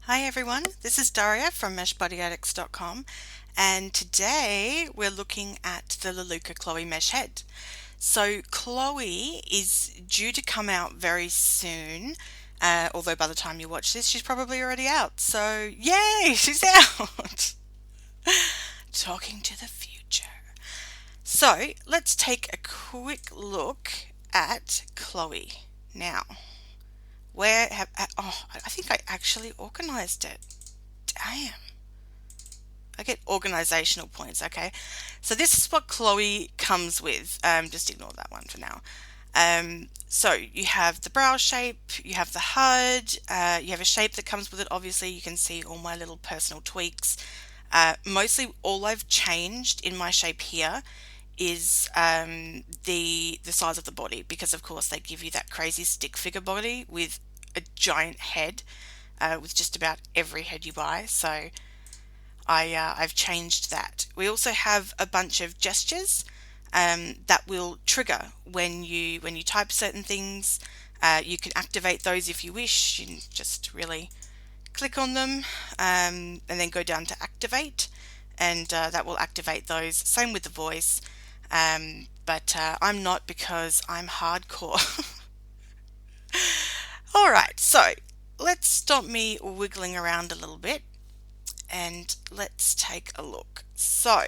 Hi everyone, this is Daria from meshbodyaddicts.com, and today we're looking at the Lelutka Chloe mesh head. So Chloe is due to come out very soon, although by the time you watch this she's probably already out. So yay, she's out! Talking to the future. So let's take a quick look at Chloe. Now, I think I actually organized it. Damn. I get organizational points, okay? So this is what Chloe comes with. Just ignore that one for now. So you have the brow shape, you have the HUD, you have a shape that comes with it. Obviously, you can see all my little personal tweaks. Mostly all I've changed in my shape here is the size of the body, because of course they give you that crazy stick figure body with a giant head, with just about every head you buy. So I've changed that. We also have a bunch of gestures that will trigger when you type certain things. You can activate those if you wish. You can just really click on them and then go down to activate, and that will activate those. Same with the voice, but I'm not, because I'm hardcore. All right, so let's stop me wiggling around a little bit and let's take a look. So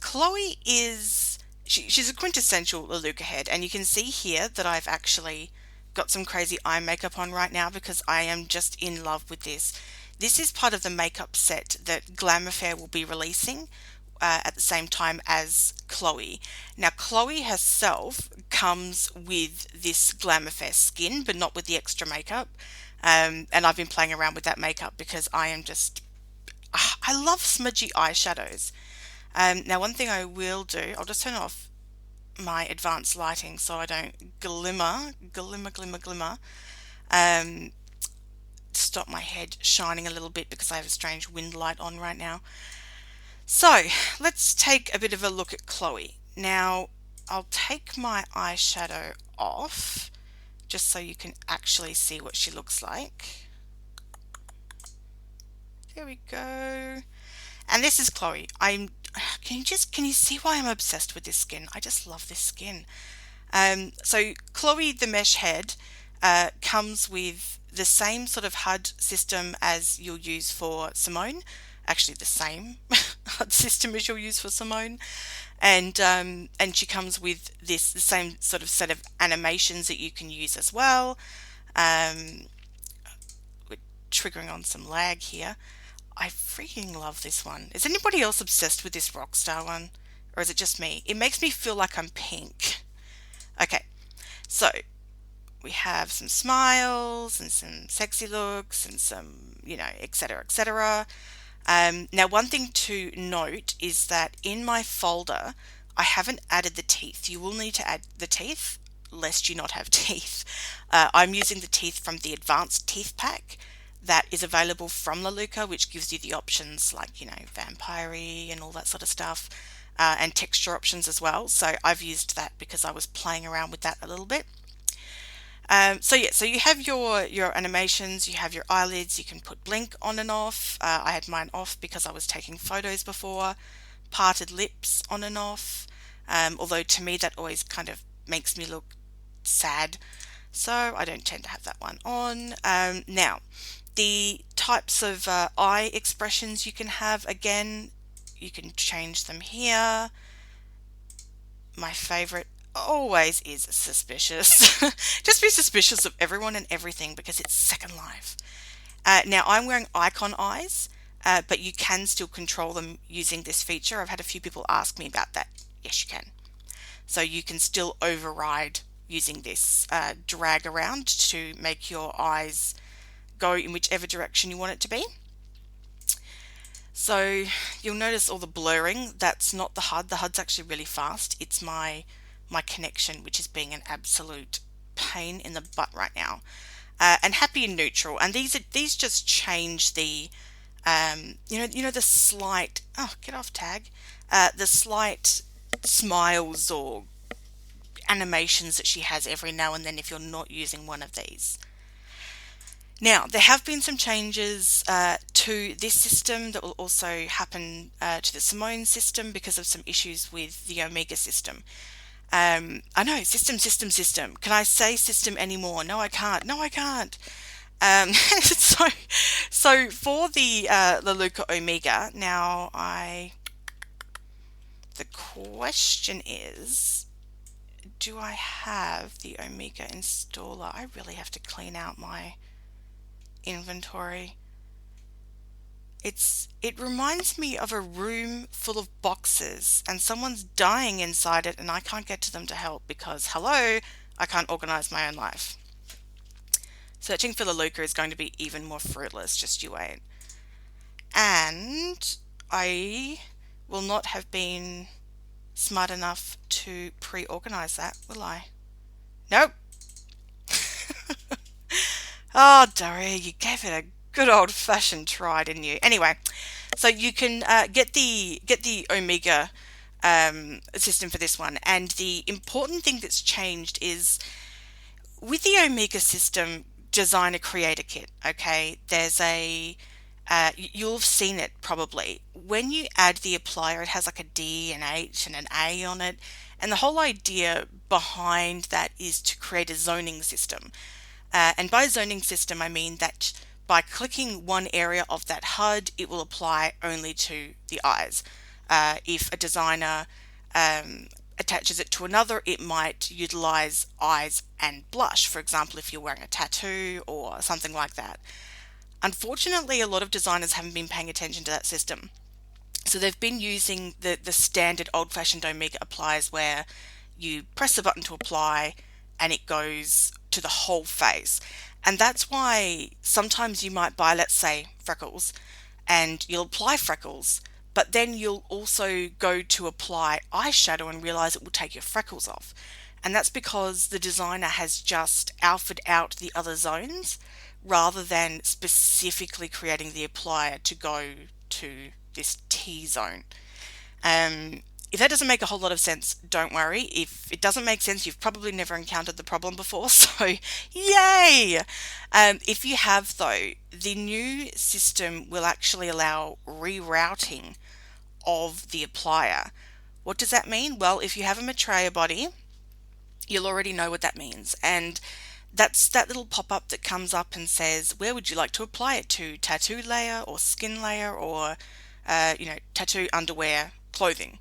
Chloe she's a quintessential Lelutka head, and you can see here that I've actually got some crazy eye makeup on right now because I am just in love with this. This is part of the makeup set that Glamour Fair will be releasing at the same time as Chloe. Now Chloe herself comes with this Glamour Fair skin, but not with the extra makeup. And I've been playing around with that makeup because I love smudgy eyeshadows. Now one thing I will do, I'll just turn off my advanced lighting so I don't glimmer. Um, Stop my head shining a little bit because I have a strange wind light on right now. So let's take a bit of a look at Chloe. Now I'll take my eyeshadow off just so you can actually see what she looks like. There we go. And this is Chloe. Can you see why I'm obsessed with this skin? I just love this skin. So Chloe the mesh head comes with the same sort of HUD system as you'll use for Simone. Actually, the same HUD system as you'll use for Simone, and she comes with the same sort of set of animations that you can use as well. We're triggering on some lag here. I freaking love this one. Is anybody else obsessed with this Rockstar one? Or is it just me? It makes me feel like I'm pink. Okay, so we have some smiles and some sexy looks and some, etc., etc. Now, one thing to note is that in my folder, I haven't added the teeth. You will need to add the teeth, lest you not have teeth. I'm using the teeth from the Advanced Teeth Pack that is available from Lelutka, which gives you the options like, vampire-y and all that sort of stuff, and texture options as well. So I've used that because I was playing around with that a little bit. So you have your animations, you have your eyelids, you can put blink on and off. I had mine off because I was taking photos before. Parted lips on and off, although to me that always kind of makes me look sad, so I don't tend to have that one on. Now, the types of eye expressions you can have, again, you can change them here. My favorite always is suspicious. Just be suspicious of everyone and everything because it's Second Life. Now I'm wearing icon eyes, but you can still control them using this feature. I've had a few people ask me about that. Yes, you can. So you can still override using this drag around to make your eyes go in whichever direction you want it to be. So you'll notice all the blurring. That's not the HUD. The HUD's actually really fast. It's my connection, which is being an absolute pain in the butt right now. And happy and neutral. And these just change the the slight, oh, get off tag, the slight smiles or animations that she has every now and then if you're not using one of these. Now, there have been some changes to this system that will also happen to the Simone system because of some issues with the Omega system. I know, system. Can I say system anymore? No, I can't. No, I can't. So, so for the Lelutka Omega, now the question is, do I have the Omega installer? I really have to clean out my inventory. It reminds me of a room full of boxes and someone's dying inside it and I can't get to them to help because hello, I can't organize my own life. Searching for the Lelutka is going to be even more fruitless, just you wait. And I will not have been smart enough to pre-organize that, will I? Nope. Oh, Daria, you gave it a good old-fashioned try, didn't you? Anyway, so you can get the Omega system for this one, and the important thing that's changed is with the Omega system designer creator kit. Okay, there's you'll have seen it probably. When you add the applier, it has like a D, an H, and an A on it, and the whole idea behind that is to create a zoning system. And by zoning system, I mean that by clicking one area of that HUD, it will apply only to the eyes. If a designer attaches it to another, it might utilize eyes and blush, for example, if you're wearing a tattoo or something like that. Unfortunately, a lot of designers haven't been paying attention to that system. So they've been using the standard old-fashioned Omega applies where you press the button to apply and it goes to the whole face. And that's why sometimes you might buy, let's say, freckles, and you'll apply freckles, but then you'll also go to apply eyeshadow and realize it will take your freckles off. And that's because the designer has just alphaed out the other zones rather than specifically creating the applier to go to this T zone. If that doesn't make a whole lot of sense, don't worry. If it doesn't make sense, you've probably never encountered the problem before, so yay! If you have, though, the new system will actually allow rerouting of the applier. What does that mean? Well, if you have a Maitreya body, you'll already know what that means. And that's that little pop-up that comes up and says, where would you like to apply it to? Tattoo layer or skin layer or, tattoo underwear, clothing.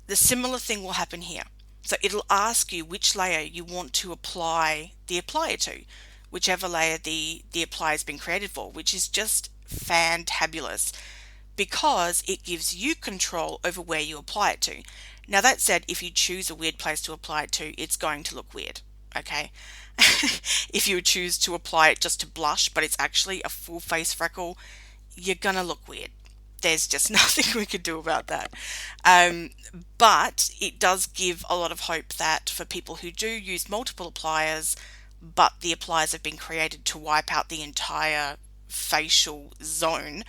The similar thing will happen here. So it'll ask you which layer you want to apply the applier to, whichever layer the applier has been created for, which is just fantabulous because it gives you control over where you apply it to. Now that said, if you choose a weird place to apply it to, it's going to look weird, okay? If you choose to apply it just to blush, but it's actually a full face freckle, you're gonna look weird. There's just nothing we could do about that. But it does give a lot of hope that for people who do use multiple appliers, but the appliers have been created to wipe out the entire facial zone,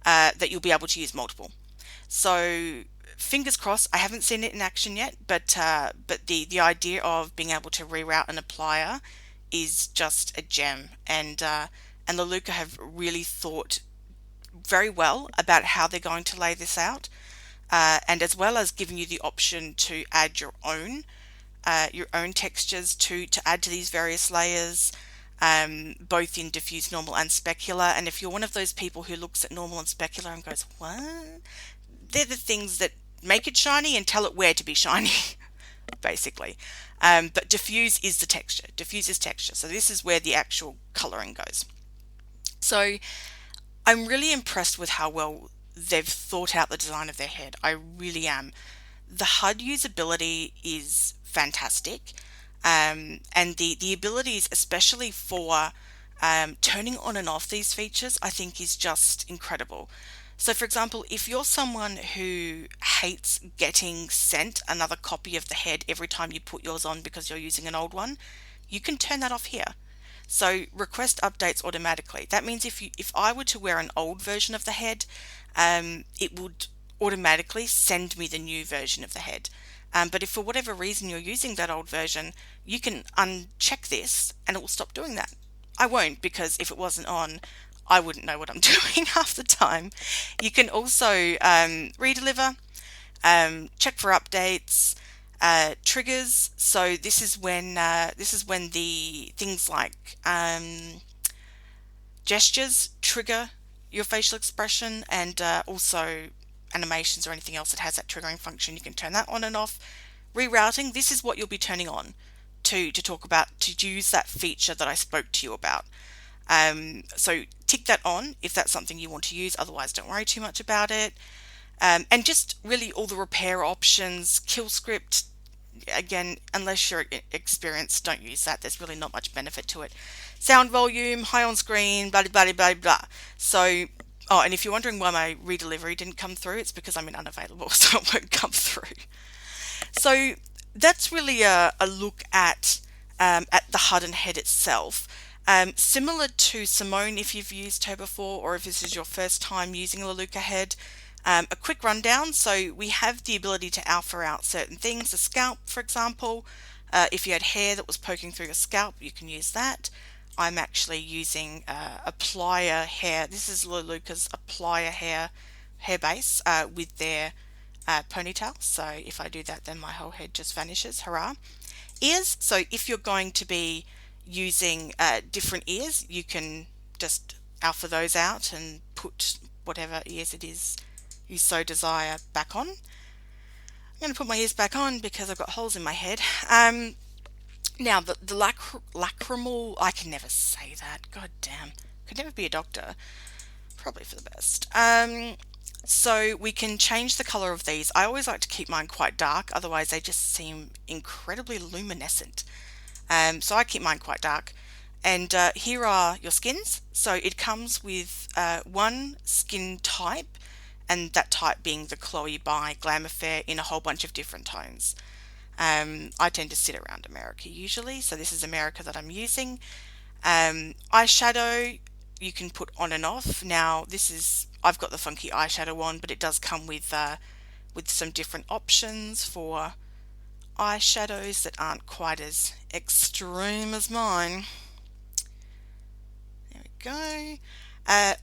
that you'll be able to use multiple. So fingers crossed. I haven't seen it in action yet, but the idea of being able to reroute an applier is just a gem, and Lelutka have really thought very well about how they're going to lay this out, and as well as giving you the option to add your own textures to add to these various layers, both in diffuse, normal, and specular. And if you're one of those people who looks at normal and specular and goes, "What?" They're the things that make it shiny and tell it where to be shiny, basically. But diffuse is the texture. Diffuse is texture. So this is where the actual coloring goes. So I'm really impressed with how well they've thought out the design of their head. I really am. The HUD usability is fantastic. And the abilities, especially for turning on and off these features, I think is just incredible. So for example, if you're someone who hates getting sent another copy of the head every time you put yours on because you're using an old one, you can turn that off here. So request updates automatically. That means if I were to wear an old version of the head, it would automatically send me the new version of the head. But if for whatever reason you're using that old version, you can uncheck this and it will stop doing that. I won't, because if it wasn't on, I wouldn't know what I'm doing half the time. You can also redeliver, check for updates, triggers. So this is when the things like gestures trigger your facial expression, and also animations or anything else that has that triggering function. You can turn that on and off. Rerouting, this is what you'll be turning on to talk about, to use that feature that I spoke to you about. So tick that on if that's something you want to use, otherwise don't worry too much about it. And just really all the repair options, kill script, again, unless you're experienced, don't use that. There's really not much benefit to it. Sound volume, high on screen, blah, blah, blah, blah, blah. So, oh, and if you're wondering why my redelivery didn't come through, it's because I'm in unavailable, so it won't come through. So that's really a look at the HUD and head itself. Similar to Simone, if you've used her before, or if this is your first time using Lelutka head, a quick rundown. So we have the ability to alpha out certain things. The scalp, for example, if you had hair that was poking through your scalp, you can use that. I'm actually using applier hair. This is Lelutka's applier hair base with their ponytail. So if I do that, then my whole head just vanishes. Hurrah. Ears. So if you're going to be using different ears, you can just alpha those out and put whatever ears it is you so desire back on. I'm going to put my ears back on because I've got holes in my head. Now the lacrimal, I can never say that. God damn, could never be a doctor. Probably for the best. So we can change the color of these. I always like to keep mine quite dark, otherwise they just seem incredibly luminescent. So I keep mine quite dark. And here are your skins. So it comes with one skin type, and that type being the Chloe by Glam Affair in a whole bunch of different tones. I tend to sit around America usually, so this is America that I'm using. Eyeshadow, you can put on and off. Now I've got the funky eyeshadow on, but it does come with some different options for eyeshadows that aren't quite as extreme as mine. There we go.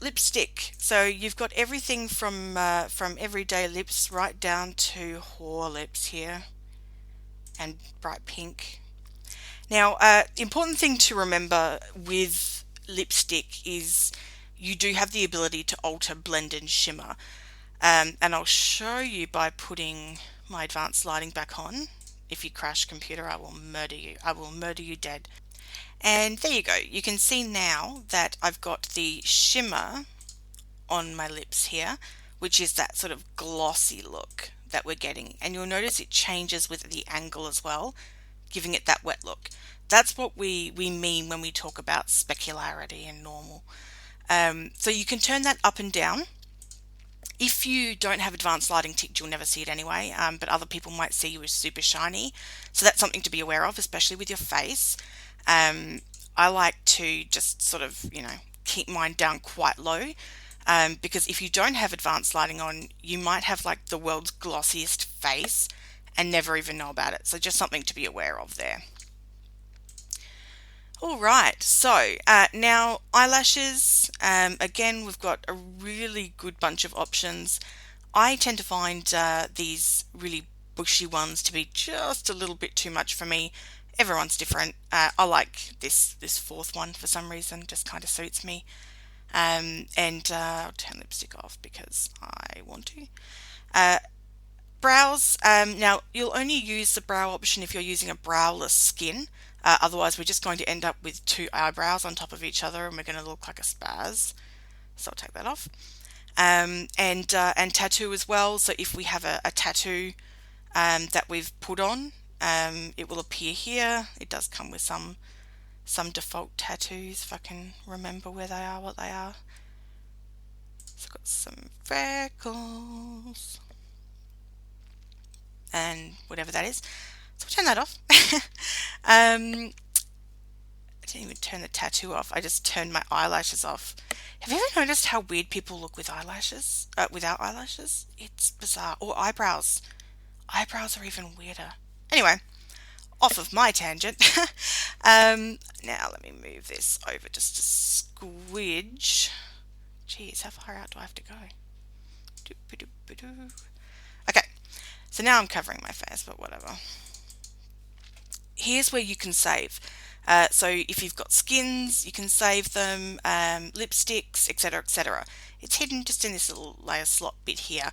Lipstick. So you've got everything from everyday lips right down to whore lips here, and bright pink. Now, important thing to remember with lipstick is you do have the ability to alter blend and shimmer. And I'll show you by putting my advanced lighting back on. If you crash computer, I will murder you. I will murder you dead. And there you go. You can see now that I've got the shimmer on my lips here, which is that sort of glossy look that we're getting. And you'll notice it changes with the angle as well, giving it that wet look. That's what we mean when we talk about specularity and normal. So you can turn that up and down. If you don't have advanced lighting ticked, you'll never see it anyway, but other people might see you as super shiny. So that's something to be aware of, especially with your face. I like to just sort of, keep mine down quite low, because if you don't have advanced lighting on, you might have like the world's glossiest face and never even know about it. So just something to be aware of there. All right, so now eyelashes. Again, we've got a really good bunch of options. I tend to find these really bushy ones to be just a little bit too much for me. Everyone's different. I like this fourth one for some reason, just kind of suits me. And I'll turn lipstick off because I want to. Brows. Now, you'll only use the brow option if you're using a browless skin. Otherwise, we're just going to end up with two eyebrows on top of each other, and we're going to look like a spaz. So I'll take that off. And tattoo as well. So if we have a tattoo that we've put on, it will appear here. It does come with some default tattoos, if I can remember where they are, what they are. So I've got some freckles and whatever that is. So I'll turn that off. I didn't even turn the tattoo off. I just turned my eyelashes off. Have you ever noticed how weird people look with eyelashes? Without eyelashes? It's bizarre. Or eyebrows. Eyebrows are even weirder. Anyway, off of my tangent. Now let me move this over just a squidge. Jeez, how far out do I have to go? Okay, so now I'm covering my face, but whatever. Here's where you can save. So if you've got skins, you can save them, lipsticks, etc., etc. It's hidden just in this little layer slot bit here.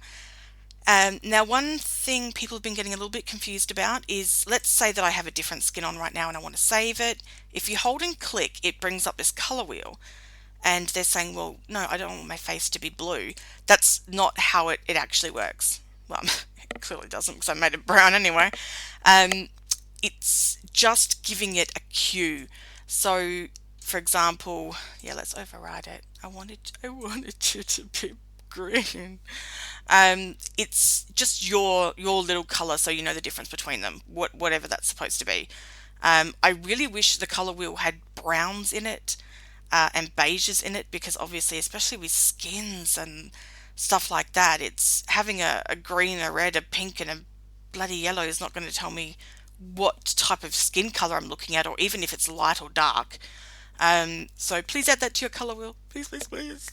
Now, one thing people have been getting a little bit confused about is, let's say that I have a different skin on right now and I want to save it. If you hold and click, it brings up this color wheel. And they're saying, well, no, I don't want my face to be blue. That's not how it actually works. Well, it clearly doesn't because I made it brown anyway. It's just giving it a cue. So, for example, yeah, let's override it. I wanted you to be green. It's just your little color, so you know the difference between them, whatever that's supposed to be. I really wish the color wheel had browns in it and beiges in it, because obviously, especially with skins and stuff like that, it's having a green, a red, a pink, and a bloody yellow is not going to tell me what type of skin color I'm looking at, or even if it's light or dark. So please add that to your color wheel, please, please, please.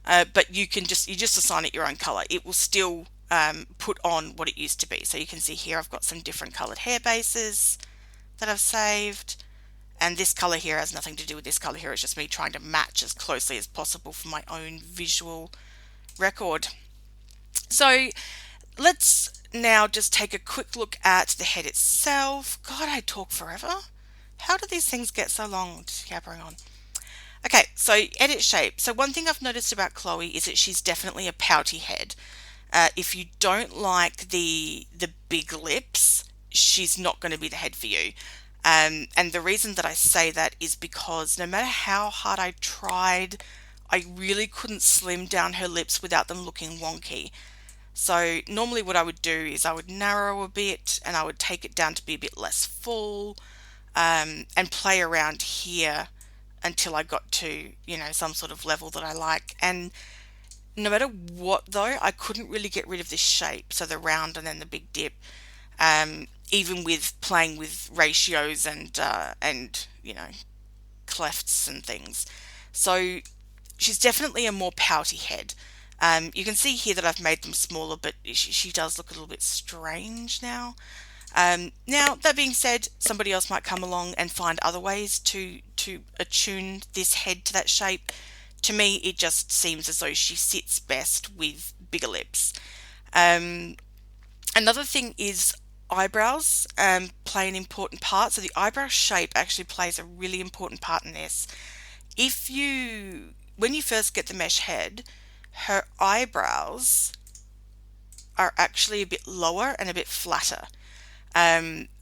But you just assign it your own color. It will still put on what it used to be. So you can see here I've got some different colored hair bases that I've saved, and this color here has nothing to do with this color here. It's just me trying to match as closely as possible for my own visual record. So let's now just take a quick look at the head itself. God, I talk forever. How do these things get so long? Just yabbering on. Okay, so edit shape. So one thing I've noticed about Chloe is that she's definitely a pouty head. If you don't like the big lips, she's not going to be the head for you. And the reason that I say that is because no matter how hard I tried, I really couldn't slim down her lips without them looking wonky. So normally what I would do is I would narrow a bit and I would take it down to be a bit less full, and play around here until I got to, some sort of level that I like. And no matter what though, I couldn't really get rid of this shape, so the round and then the big dip, even with playing with ratios and clefts and things. So she's definitely a more pouty head. You can see here that I've made them smaller, but she does look a little bit strange now. Now, that being said, somebody else might come along and find other ways to attune this head to that shape. To me, it just seems as though she sits best with bigger lips. Another thing is eyebrows play an important part. So the eyebrow shape actually plays a really important part in this. When you first get the mesh head, her eyebrows are actually a bit lower and a bit flatter.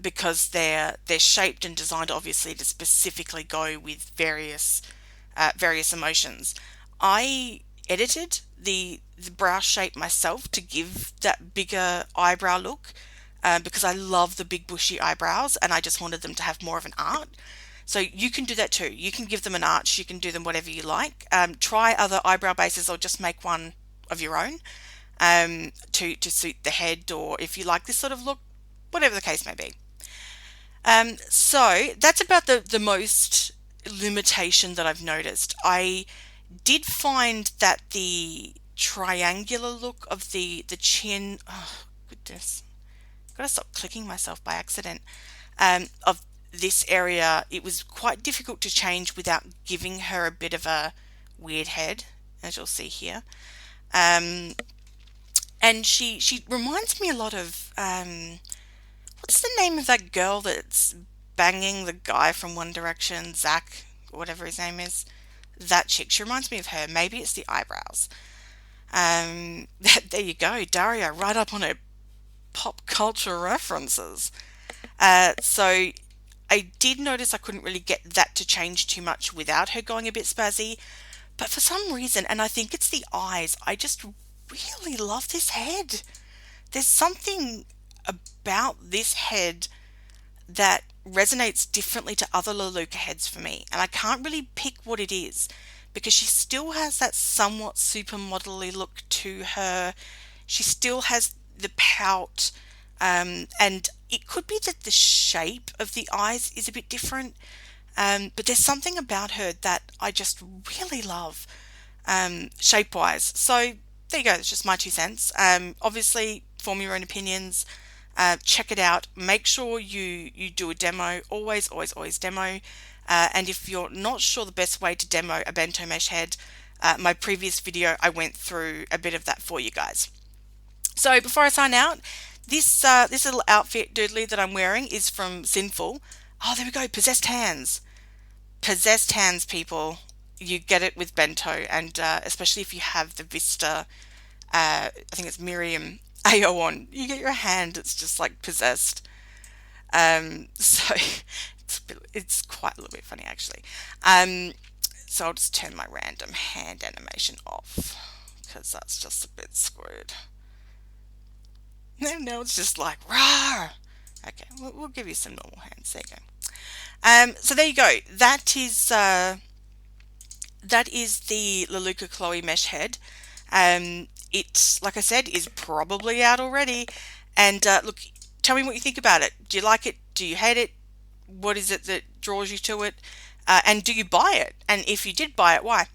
Because they're shaped and designed obviously to specifically go with various emotions. I edited the brow shape myself to give that bigger eyebrow look, because I love the big bushy eyebrows and I just wanted them to have more of an art. So you can do that too. You can give them an arch, you can do them whatever you like. Try other eyebrow bases or just make one of your own to suit the head, or if you like this sort of look, whatever the case may be. So that's about the most limitation that I've noticed. I did find that the triangular look of the chin, oh goodness, gotta stop clicking myself by accident, of this area, it was quite difficult to change without giving her a bit of a weird head, as you'll see here. And she reminds me a lot of what's the name of that girl that's banging the guy from One Direction, Zach, or whatever his name is? That chick. She reminds me of her. Maybe it's the eyebrows. There you go, Daria, right up on her pop culture references. So I did notice I couldn't really get that to change too much without her going a bit spazzy. But for some reason, and I think it's the eyes, I just really love this head. There's something about this head that resonates differently to other Lelutka heads for me, and I can't really pick what it is, because she still has that somewhat supermodel-y look to her. She still has the pout, and it could be that the shape of the eyes is a bit different, but there's something about her that I just really love, shape-wise. So there you go. It's just my 2 cents. Obviously, form your own opinions. Check it out. Make sure you do a demo. Always, always, always demo. And if you're not sure the best way to demo a bento mesh head, my previous video I went through a bit of that for you guys. So before I sign out, this little outfit doodly that I'm wearing is from Sinful. Oh, there we go. Possessed hands. Possessed hands, people. You get it with bento, and especially if you have the Vista. I think it's Miriam AO on. You get your hand. It's just like possessed. So it's quite a little bit funny actually. So I'll just turn my random hand animation off because that's just a bit screwed. No, it's just like rah. Okay, we'll give you some normal hands. There you go. So there you go. That is the Lelutka Chloe mesh head. It, like I said, is probably out already. And look, tell me what you think about it. Do you like it? Do you hate it? What is it that draws you to it? And do you buy it? And if you did buy it, why?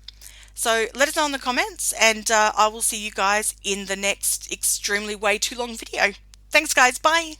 So let us know in the comments, and I will see you guys in the next extremely way too long video. Thanks, guys. Bye.